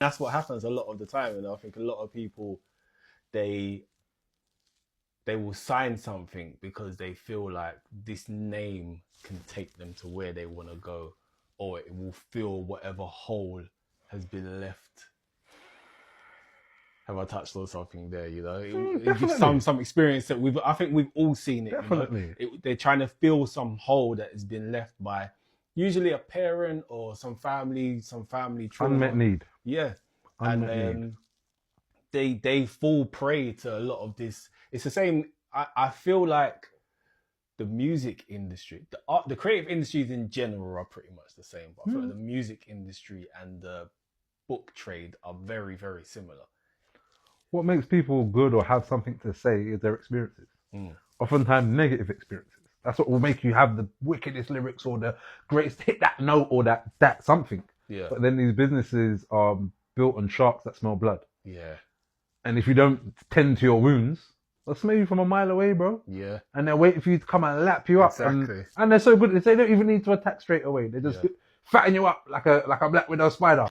That's what happens a lot of the time. And I think a lot of people, they will sign something because they feel like this name can take them to where they want to go, or it will fill whatever hole has been left. Have I touched on something there? You know, it gives some experience that I think we've all seen it. Definitely. You know? They're trying to fill some hole that has been left by usually a parent or some family trauma. Unmet need. Yeah. And they fall prey to a lot of this. It's the same. I feel like the music industry, the creative industries in general are pretty much the same. But I feel like the music industry and the book trade are very, very similar. What makes people good or have something to say is their experiences. Oftentimes negative experiences. That's what will make you have the wickedest lyrics or the greatest hit that note or that something. Yeah. But then these businesses are built on sharks that smell blood. Yeah. And if you don't tend to your wounds, they'll smell you from a mile away, bro. Yeah. And they're waiting for you to come and lap you up. Exactly. And they're so good, they don't even need to attack straight away. They just fatten you up like a black widow spider.